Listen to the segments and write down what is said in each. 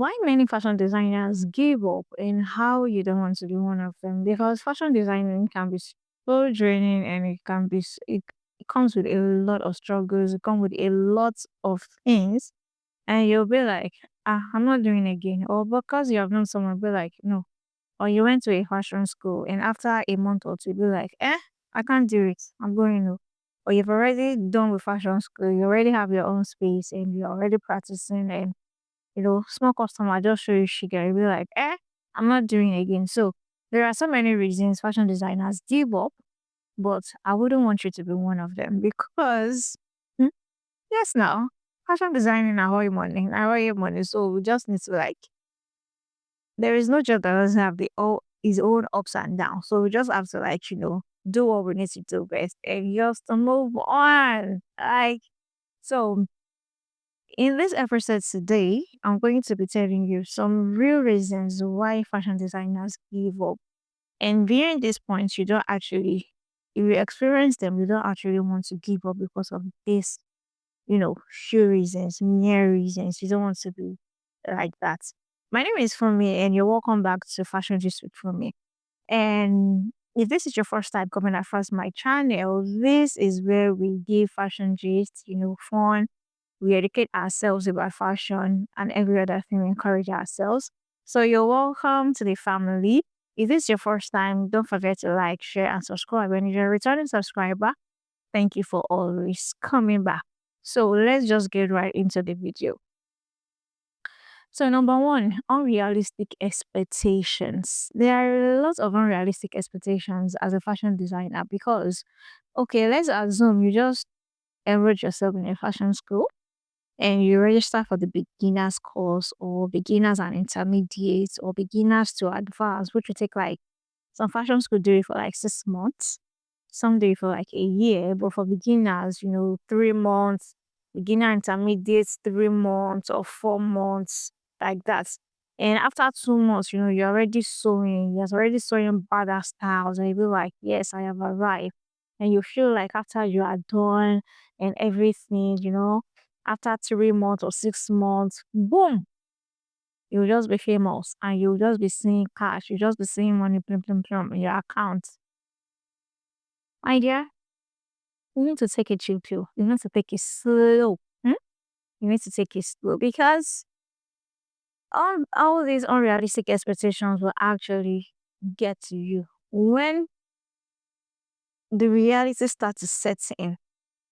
why many fashion designers give up and how you don't want to be one of them. Because fashion designing can be so draining and it comes with a lot of struggles, it comes with a lot of things, and you'll be like, I'm not doing it again. Or because you have known someone, be like, no. Or you went to a fashion school and after a month or two, be like, I can't do it. I'm going to. Or you've already done with fashion school, you already have your own space and you're already practicing and small customer just show you sugar, you'll be like, I'm not doing it again. So there are so many reasons fashion designers give up, but I wouldn't want you to be one of them because hmm, yes now, fashion designing are all money. So we just need to like there is no job that doesn't have the all his own ups and downs. So we just have to like, do what we need to do best and just move on. Like so in this episode today, I'm going to be telling you some real reasons why fashion designers give up. And behind these points, you don't actually, if you experience them, you don't actually want to give up because of this, few reasons, mere reasons. You don't want to be like that. My name is Funmi, and you're welcome back to Fashion Gist with Funmi. And if this is your first time coming across my channel, this is where we give fashion gist, fun, we educate ourselves about fashion and every other thing we encourage ourselves. So you're welcome to the family. If this is your first time, don't forget to like, share, and subscribe. And if you're a returning subscriber, thank you for always coming back. So let's just get right into the video. So number one, unrealistic expectations. There are lots of unrealistic expectations as a fashion designer because, okay, let's assume you just enrolled yourself in a fashion school and you register for the beginners course or beginners and intermediates or beginners to advanced, which will take like some fashion school do it for like 6 months, some do it for like a year, but for beginners, 3 months, beginner intermediates 3 months or 4 months, like that. And after 2 months, you're already already sewing better styles, and you'll be like, yes, I have arrived. And you feel like after you are done and everything, after 3 months or 6 months, boom, you'll just be famous and you'll just be seeing cash. You'll just be seeing money plum, plum, plum in your account. My dear, you need to take it chill pill. You need to take it slow. You need to take it slow because all these unrealistic expectations will actually get to you when the reality starts to set in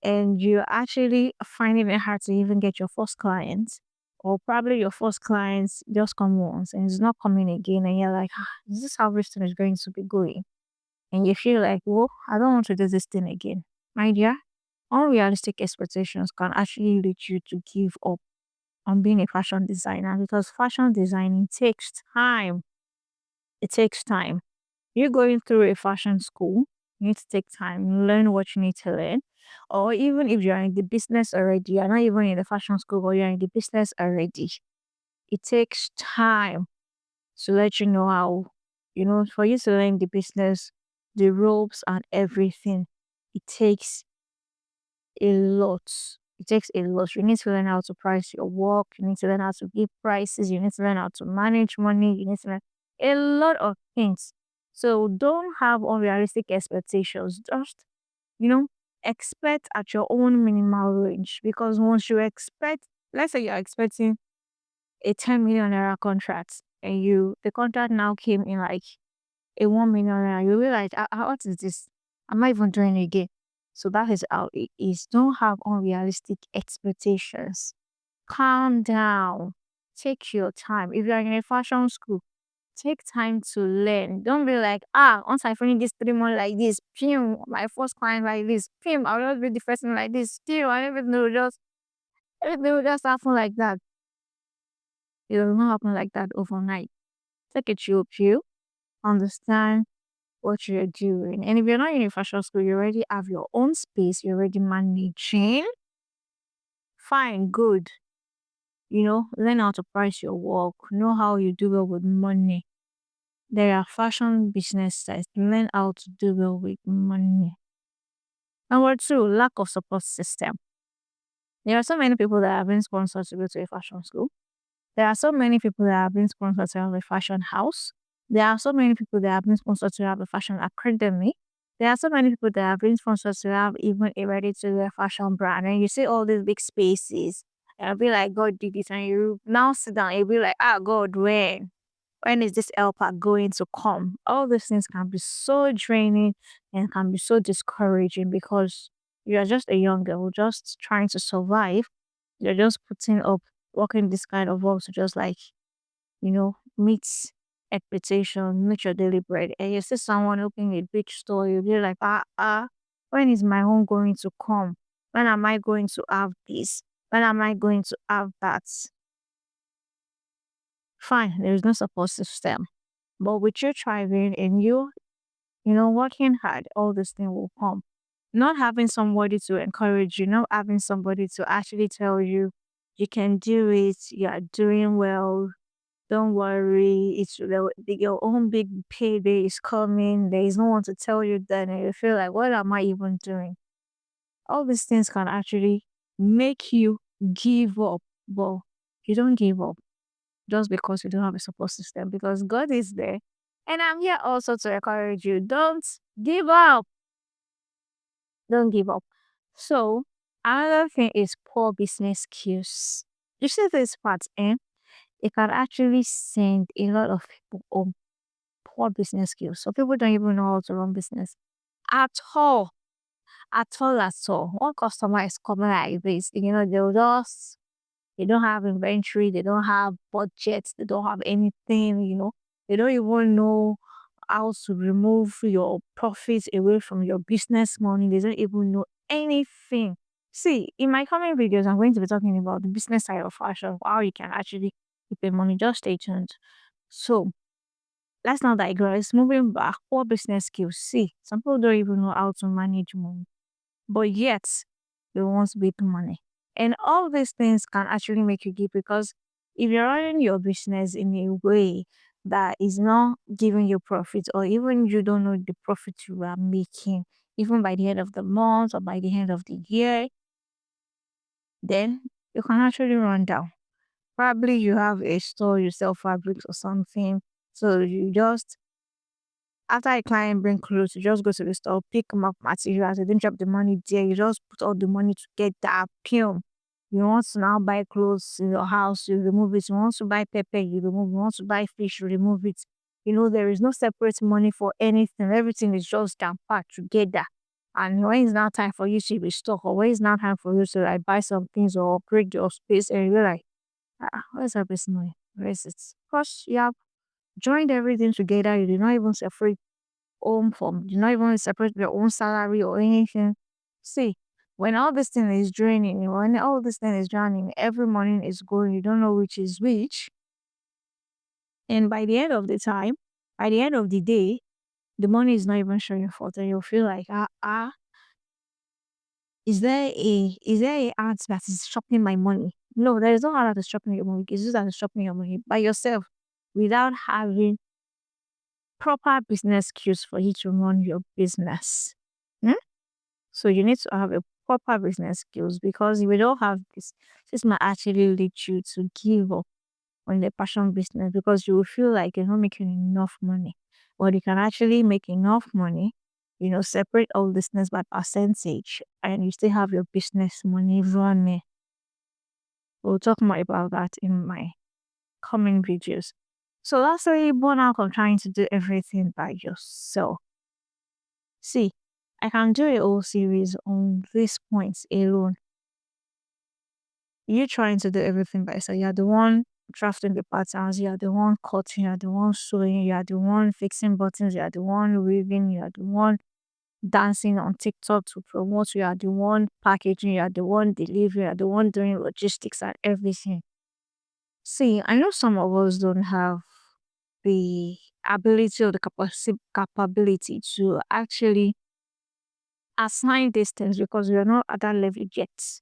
and you're actually finding it hard to even get your first clients, or probably your first clients just come once and it's not coming again, and you're like, is this how everything is going to be going? And you feel like, well, I don't want to do this thing again. My dear, unrealistic expectations can actually lead you to give up on being a fashion designer because fashion designing takes time. It takes time. You're going through a fashion school, you need to take time, learn what you need to learn. Or even if you're in the business already, you're not even in the fashion school, but you're in the business already. It takes time to let you know how, for you to learn the business, the ropes and everything. It takes a lot. It takes a lot. You need to learn how to price your work. You need to learn how to give prices. You need to learn how to manage money. You need to learn a lot of things. So don't have unrealistic expectations. Just, you know, expect at your own minimal range. Because once you expect, let's say you're expecting a 10 million naira contract and the contract now came in like a 1 million naira, you realize, what is this? I'm not even doing it again. So that is how it is. Don't have unrealistic expectations. Calm down. Take your time. If you're in a fashion school, take time to learn. Don't be like, once I finish this 3 months like this, pim, my first client like this, pim, I'll just be the first one like this. Still, I everything will just happen like that. It will not happen like that overnight. Take a chill pill. Understand what you're doing. And if you're not in a fashion school, you already have your own space, you're already managing. Fine, good. Learn how to price your work, know how you do well with money. There are fashion business sites. Learn how to do well with money. Number two, lack of support system. There are so many people that have been sponsored to go to a fashion school. There are so many people that have been sponsored to have a fashion house. There are so many people that have been sponsored to have a fashion academy. There are so many people that have been sponsored to have even a ready to wear fashion brand. And you see all these big spaces. And I'll be like, God did this. And you now sit down and you'll be like, ah, God, when? When is this helper going to come? All these things can be so draining and can be so discouraging because you are just a young girl just trying to survive. You're just putting up working this kind of work to just like, meet expectation, meet your daily bread. And you see someone opening a big store, you'll be like, when is my home going to come? When am I going to have this? When am I going to have that? Fine, there is no support system. But with you thriving and you working hard, all this thing will come. Not having somebody to encourage you, not having somebody to actually tell you you can do it, you are doing well, don't worry, your own big payday is coming. There is no one to tell you that, and you feel like, what am I even doing? All these things can actually make you give up, but you don't give up just because you don't have a support system because God is there. And I'm here also to encourage you. Don't give up. Don't give up. So another thing is poor business skills. You see this part, it can actually send a lot of people home. Poor business skills. So people don't even know how to run business at all. At all, at all. One customer is coming like this, they don't have inventory, they don't have budgets, they don't have anything, they don't even know how to remove your profits away from your business money. They don't even know anything. See, in my coming videos, I'm going to be talking about the business side of fashion, how you can actually keep your money. Just stay tuned. So let's not digress. Moving back, poor business skills. See, some people don't even know how to manage money, but yet they want to make money. And all these things can actually make you give because if you're running your business in a way that is not giving you profit, or even you don't know the profit you are making, even by the end of the month or by the end of the year, then you can actually run down. Probably you have a store, you sell fabrics or something. So you just after a client bring clothes, you just go to the store, pick them up materials, you didn't drop the money there, you just put all the money to get that film. You want to now buy clothes in your house, you remove it. You want to buy pepper, you remove it. You want to buy fish, you remove it. There is no separate money for anything. Everything is just down packed together. And when it's now time for you to restock, or when it's now time for you to like buy some things or upgrade your space, and you're like, where's our business money? Where is it? Because you have joined everything together, you did not even separate home from, you not even separate your own salary or anything. See, when all this thing is draining, when all this thing is drowning, every morning is going, you don't know which is which. And by the end of the time, by the end of the day, the money is not even showing fault, and you'll feel like, is there a ant that is shopping my money? No, there is no ant that is shopping your money. It's just that is shopping your money by yourself without having proper business skills for you to run your business. Hmm? So you need to have a proper business skills because if you don't have this might actually lead you to give up on the passion business because you will feel like you're not making enough money. But you can actually make enough money, separate all business by percentage and you still have your business money running. We'll talk more about that in my coming videos. So that's really burnout of trying to do everything by yourself. See, I can do a whole series on these points alone. You trying to do everything by yourself. You're the one drafting the patterns, you're the one cutting, you're the one sewing, you're the one fixing buttons, you're the one weaving, you're the one dancing on TikTok to promote, you are the one packaging, you are the one delivering, you are the one doing logistics and everything. See, I know some of us don't have the ability or the capability to actually assign these things because we are not at that level yet.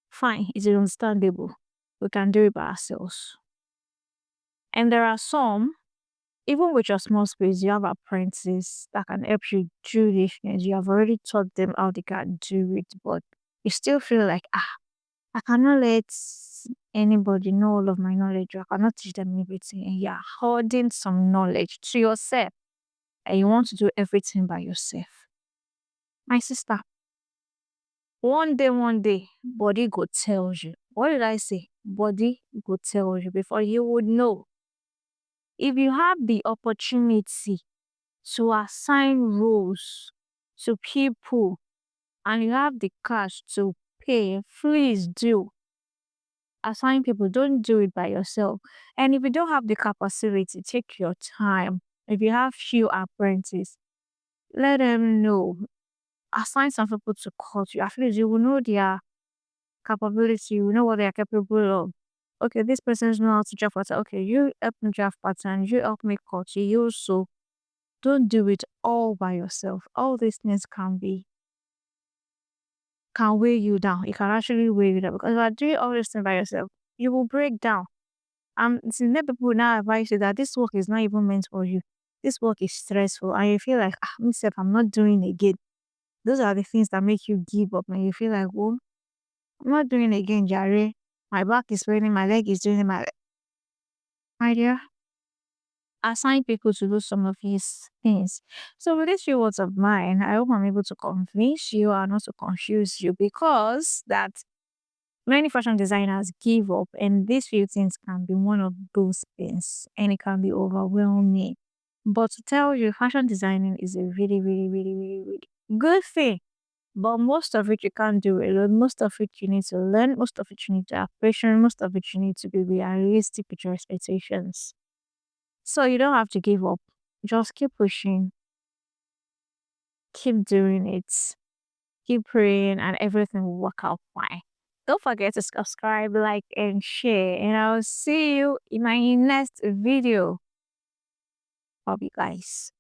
Fine, it's understandable. We can do it by ourselves. And there are some, even with your small space, you have apprentices that can help you do these things. You have already taught them how they can do it, but you still feel like, I cannot let anybody know all of my knowledge. I cannot teach them everything. And you're holding some knowledge to yourself and you want to do everything by yourself. My sister, one day, body go tell you. What did I say? Body go tell you before you would know. If you have the opportunity to assign roles to people and you have the cash to pay, please do. Assign people, don't do it by yourself. And if you don't have the capacity, take your time. If you have few apprentices, let them know. Assign some people to coach you. At least you will know their capability, you will know what they are capable of. Okay, this person knows how to draft pattern. Okay, you help me draft pattern, you help me coach you. So don't do it all by yourself. All these things can weigh you down. It can actually weigh you down because if you are doing all this thing by yourself, you will break down. Since many people now advise you that this work is not even meant for you. This work is stressful, and you feel like myself, I'm not doing it again. Those are the things that make you give up, and you feel like, well, I'm not doing it again, Jare. My back is paining, my leg is doing my dear. Assign people to do some of these things. So with these few words of mine, I hope I'm able to convince you and not to confuse you because that many fashion designers give up, and these few things can be one of those things, and it can be overwhelming. But to tell you, fashion designing is a really, really, really, really, really good thing. But most of it you can't do alone. Most of it you need to learn. Most of it you need to have patience. Most of it you need to be realistic with your expectations. So you don't have to give up. Just keep pushing, keep doing it, keep praying, and everything will work out fine. Don't forget to subscribe, like, and share. And I'll see you in my next video. Love you guys.